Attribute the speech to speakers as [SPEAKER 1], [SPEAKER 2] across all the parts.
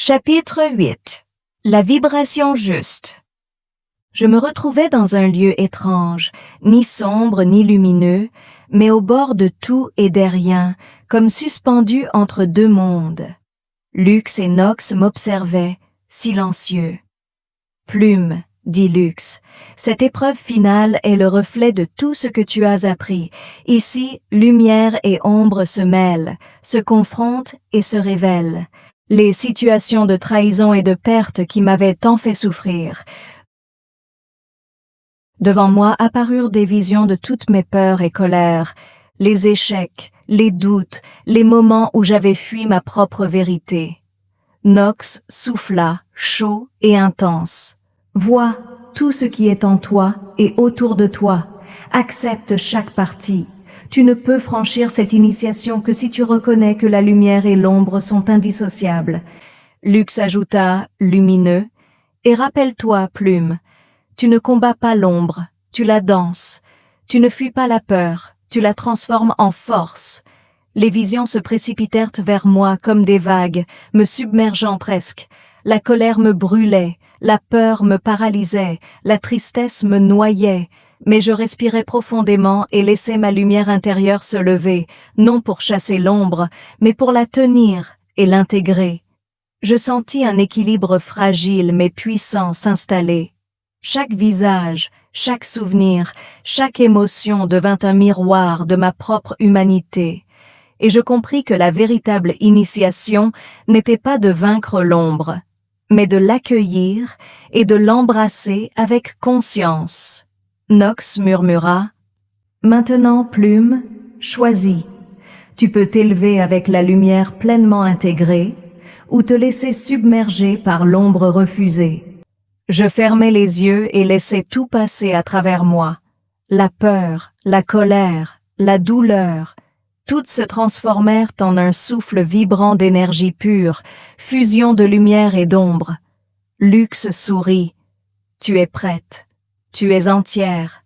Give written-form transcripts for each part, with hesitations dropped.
[SPEAKER 1] Chapitre 8. La vibration juste. Je me retrouvais dans un lieu étrange, ni sombre ni lumineux, mais au bord de tout et des rien, comme suspendu entre deux mondes. Lux et Nox m'observaient, silencieux. « Plume, dit Lux, cette épreuve finale est le reflet de tout ce que tu as appris. Ici, lumière et ombre se mêlent, se confrontent et se révèlent. Les situations de trahison et de perte qui m'avaient tant fait souffrir. Devant moi apparurent des visions de toutes mes peurs et colères, les échecs, les doutes, les moments où j'avais fui ma propre vérité. Nox souffla, chaud et intense. Vois tout ce qui est en toi et autour de toi. Accepte chaque partie. Tu ne peux franchir cette initiation que si tu reconnais que la lumière et l'ombre sont indissociables. Lux ajouta, lumineux, et rappelle-toi, Plume, tu ne combats pas l'ombre, tu la danses. Tu ne fuis pas la peur, tu la transformes en force. Les visions se précipitèrent vers moi comme des vagues, me submergeant presque. La colère me brûlait, la peur me paralysait, la tristesse me noyait. Mais je respirais profondément et laissais ma lumière intérieure se lever, non pour chasser l'ombre, mais pour la tenir et l'intégrer. Je sentis un équilibre fragile mais puissant s'installer. Chaque visage, chaque souvenir, chaque émotion devint un miroir de ma propre humanité. Et je compris que la véritable initiation n'était pas de vaincre l'ombre, mais de l'accueillir et de l'embrasser avec conscience. Nox murmura, « Maintenant, Plume, choisis. Tu peux t'élever avec la lumière pleinement intégrée ou te laisser submerger par l'ombre refusée. » Je fermai les yeux et laissai tout passer à travers moi. La peur, la colère, la douleur, toutes se transformèrent en un souffle vibrant d'énergie pure, fusion de lumière et d'ombre. Lux sourit, « Tu es prête. Tu es entière.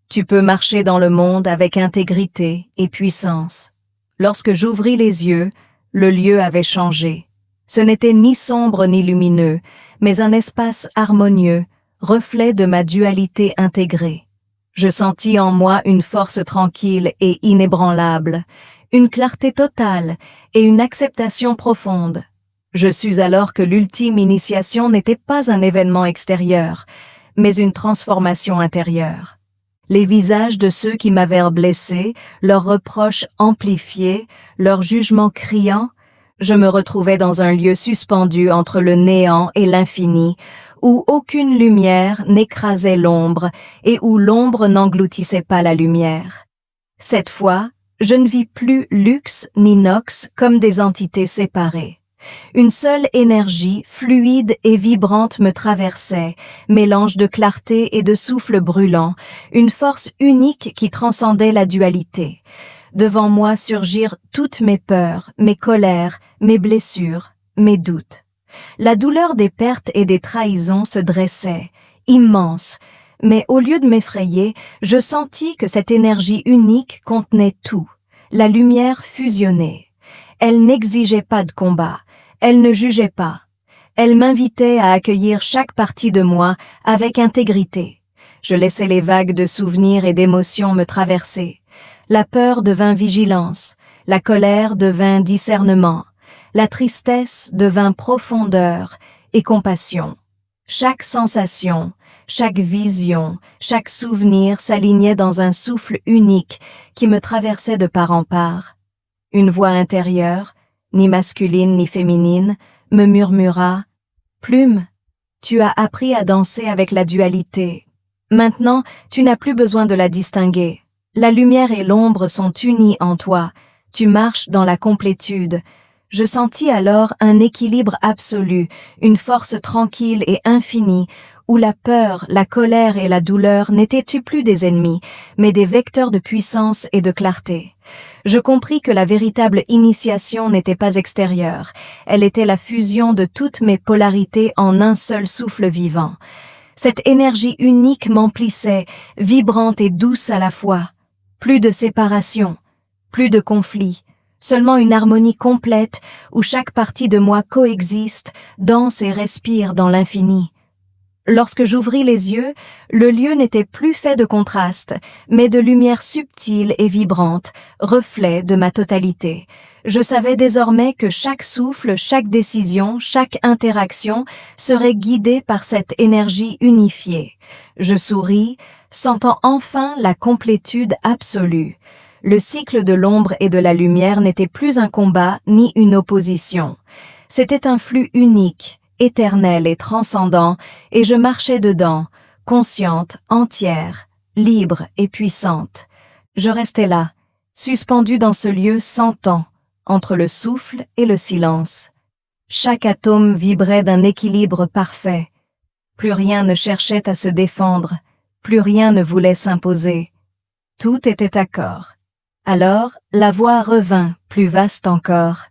[SPEAKER 1] Tu peux marcher dans le monde avec intégrité et puissance. » Lorsque j'ouvris les yeux, le lieu avait changé. Ce n'était ni sombre ni lumineux, mais un espace harmonieux, reflet de ma dualité intégrée. Je sentis en moi une force tranquille et inébranlable, une clarté totale et une acceptation profonde. Je sus alors que l'ultime initiation n'était pas un événement extérieur, mais une transformation intérieure. Les visages de ceux qui m'avaient blessé, leurs reproches amplifiés, leurs jugements criants, je me retrouvais dans un lieu suspendu entre le néant et l'infini, où aucune lumière n'écrasait l'ombre et où l'ombre n'engloutissait pas la lumière. Cette fois, je ne vis plus Lux ni Nox comme des entités séparées. Une seule énergie, fluide et vibrante me traversait, mélange de clarté et de souffle brûlant, une force unique qui transcendait la dualité. Devant moi surgirent toutes mes peurs, mes colères, mes blessures, mes doutes. La douleur des pertes et des trahisons se dressait, immense, mais au lieu de m'effrayer, je sentis que cette énergie unique contenait tout, la lumière fusionnée. Elle n'exigeait pas de combat. Elle ne jugeait pas. Elle m'invitait à accueillir chaque partie de moi avec intégrité. Je laissais les vagues de souvenirs et d'émotions me traverser. La peur devint vigilance, la colère devint discernement, la tristesse devint profondeur et compassion. Chaque sensation, chaque vision, chaque souvenir s'alignait dans un souffle unique qui me traversait de part en part. Une voix intérieure, ni masculine ni féminine, me murmura « Plume, tu as appris à danser avec la dualité. Maintenant, tu n'as plus besoin de la distinguer. La lumière et l'ombre sont unies en toi. Tu marches dans la complétude. » Je sentis alors un équilibre absolu, une force tranquille et infinie, où la peur, la colère et la douleur n'étaient plus des ennemis, mais des vecteurs de puissance et de clarté. Je compris que la véritable initiation n'était pas extérieure, elle était la fusion de toutes mes polarités en un seul souffle vivant. Cette énergie unique m'emplissait, vibrante et douce à la fois. Plus de séparation, plus de conflit, Seulement une harmonie complète où chaque partie de moi coexiste, danse et respire dans l'infini. Lorsque j'ouvris les yeux, le lieu n'était plus fait de contrastes, mais de lumière subtile et vibrante, reflet de ma totalité. Je savais désormais que chaque souffle, chaque décision, chaque interaction serait guidée par cette énergie unifiée. Je souris, sentant enfin la complétude absolue. Le cycle de l'ombre et de la lumière n'était plus un combat ni une opposition. C'était un flux unique, éternel et transcendant, et je marchais dedans, consciente, entière, libre et puissante. Je restais là, suspendue dans ce lieu sans temps, entre le souffle et le silence. Chaque atome vibrait d'un équilibre parfait. Plus rien ne cherchait à se défendre, plus rien ne voulait s'imposer. Tout était accord. Alors, la voix revint, plus vaste encore.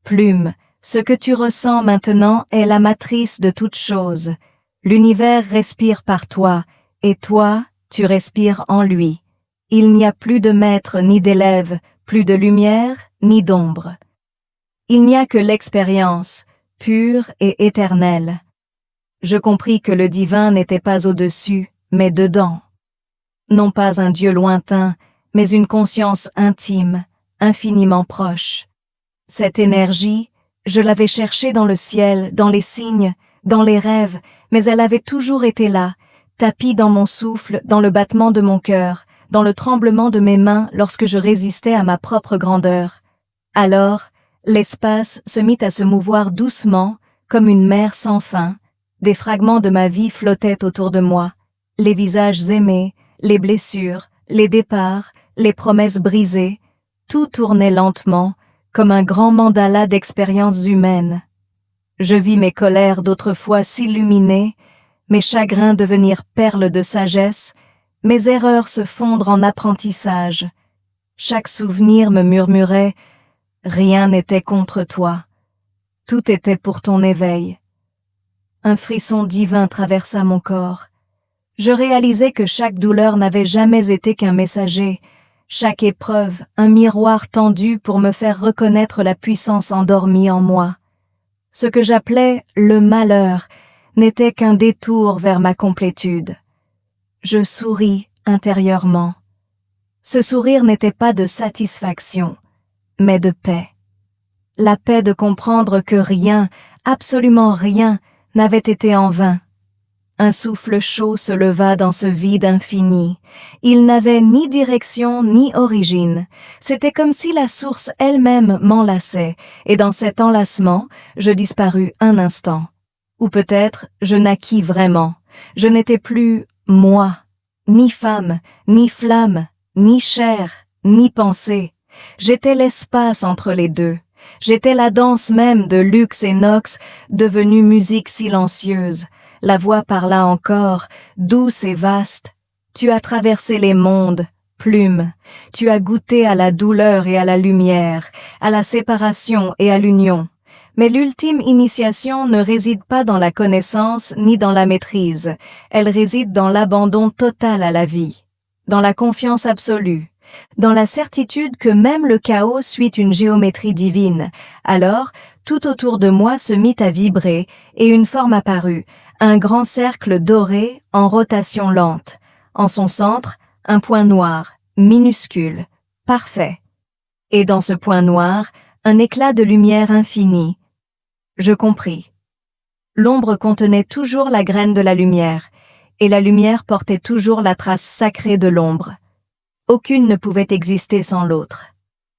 [SPEAKER 1] Plume, ce que tu ressens maintenant est la matrice de toute chose. L'univers respire par toi, et toi, tu respires en lui. Il n'y a plus de maître ni d'élève, plus de lumière ni d'ombre. Il n'y a que l'expérience, pure et éternelle. Je compris que le divin n'était pas au-dessus, mais dedans. Non pas un Dieu lointain, mais une conscience intime, infiniment proche. Cette énergie, je l'avais cherchée dans le ciel, dans les signes, dans les rêves, mais elle avait toujours été là, tapie dans mon souffle, dans le battement de mon cœur, dans le tremblement de mes mains lorsque je résistais à ma propre grandeur. Alors, l'espace se mit à se mouvoir doucement, comme une mer sans fin. Des fragments de ma vie flottaient autour de moi, les visages aimés, les blessures, les départs, les promesses brisées, tout tournait lentement, comme un grand mandala d'expériences humaines. Je vis mes colères d'autrefois s'illuminer, mes chagrins devenir perles de sagesse, mes erreurs se fondre en apprentissage. Chaque souvenir me murmurait « Rien n'était contre toi, tout était pour ton éveil ». Un frisson divin traversa mon corps. Je réalisais que chaque douleur n'avait jamais été qu'un messager, chaque épreuve, un miroir tendu pour me faire reconnaître la puissance endormie en moi. Ce que j'appelais le malheur n'était qu'un détour vers ma complétude. Je souris intérieurement. Ce sourire n'était pas de satisfaction, mais de paix. La paix de comprendre que rien, absolument rien, n'avait été en vain. Un souffle chaud se leva dans ce vide infini. Il n'avait ni direction ni origine. C'était comme si la source elle-même m'enlaçait, et dans cet enlacement, je disparus un instant. Ou peut-être, je naquis vraiment. Je n'étais plus moi, ni femme, ni flamme, ni chair, ni pensée. J'étais l'espace entre les deux. J'étais la danse même de Lux et Nox, devenue musique silencieuse. La voix parla encore, douce et vaste. Tu as traversé les mondes, plume. Tu as goûté à la douleur et à la lumière, à la séparation et à l'union. Mais l'ultime initiation ne réside pas dans la connaissance ni dans la maîtrise. Elle réside dans l'abandon total à la vie, dans la confiance absolue, dans la certitude que même le chaos suit une géométrie divine. Alors, tout autour de moi se mit à vibrer et une forme apparut, un grand cercle doré en rotation lente. En son centre, un point noir, minuscule, parfait. Et dans ce point noir, un éclat de lumière infinie. Je compris. L'ombre contenait toujours la graine de la lumière, et la lumière portait toujours la trace sacrée de l'ombre. Aucune ne pouvait exister sans l'autre.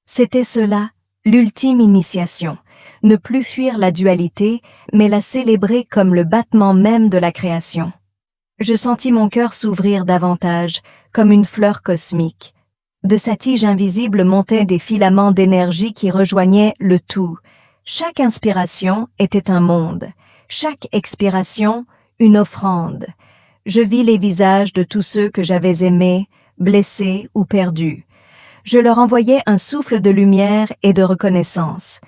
[SPEAKER 1] C'était cela, l'ultime initiation. Ne plus fuir la dualité, mais la célébrer comme le battement même de la création. Je sentis mon cœur s'ouvrir davantage, comme une fleur cosmique. De sa tige invisible montaient des filaments d'énergie qui rejoignaient le tout. Chaque inspiration était un monde, chaque expiration une offrande. Je vis les visages de tous ceux que j'avais aimés, blessés ou perdus. Je leur envoyais un souffle de lumière et de reconnaissance.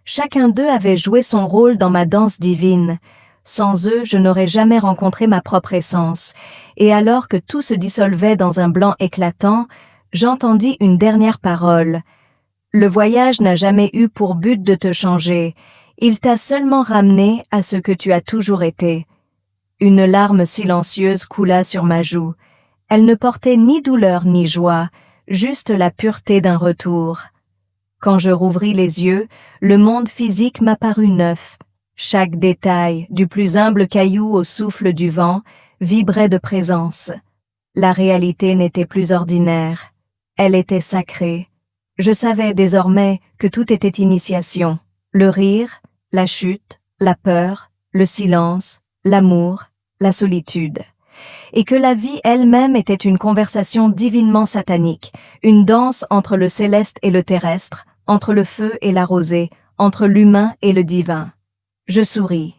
[SPEAKER 1] Chacun d'eux avait joué son rôle dans ma danse divine. Sans eux, je n'aurais jamais rencontré ma propre essence. Et alors que tout se dissolvait dans un blanc éclatant, j'entendis une dernière parole. Le voyage n'a jamais eu pour but de te changer, il t'a seulement ramené à ce que tu as toujours été. Une larme silencieuse coula sur ma joue. Elle ne portait ni douleur ni joie, juste la pureté d'un retour. Quand je rouvris les yeux, le monde physique m'apparut neuf. Chaque détail, du plus humble caillou au souffle du vent, vibrait de présence. La réalité n'était plus ordinaire. Elle était sacrée. Je savais désormais que tout était initiation. Le rire, la chute, la peur, le silence, l'amour, la solitude. Et que la vie elle-même était une conversation divinement satanique, une danse entre le céleste et le terrestre, entre le feu et la rosée, entre l'humain et le divin. Je souris.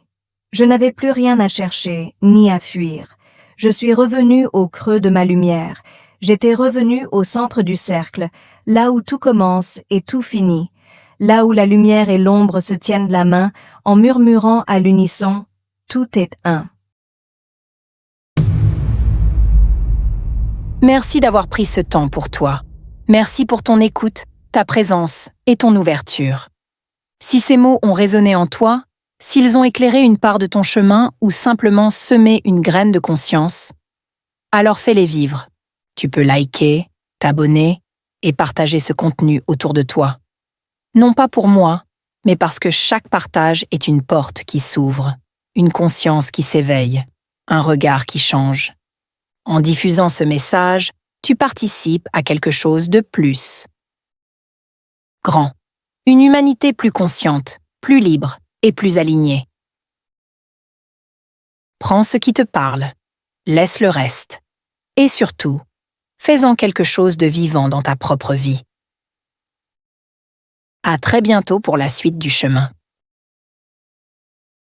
[SPEAKER 1] Je n'avais plus rien à chercher, ni à fuir. Je suis revenu au creux de ma lumière. J'étais revenu au centre du cercle, là où tout commence et tout finit, là où la lumière et l'ombre se tiennent la main en murmurant à l'unisson « Tout est un ».
[SPEAKER 2] Merci d'avoir pris ce temps pour toi. Merci pour ton écoute, ta présence et ton ouverture. Si ces mots ont résonné en toi, s'ils ont éclairé une part de ton chemin ou simplement semé une graine de conscience, alors fais-les vivre. Tu peux liker, t'abonner et partager ce contenu autour de toi. Non pas pour moi, mais parce que chaque partage est une porte qui s'ouvre, une conscience qui s'éveille, un regard qui change. En diffusant ce message, tu participes à quelque chose de plus grand. Une humanité plus consciente, plus libre et plus alignée. Prends ce qui te parle, laisse le reste. Et surtout, fais-en quelque chose de vivant dans ta propre vie. À très bientôt pour la suite du chemin.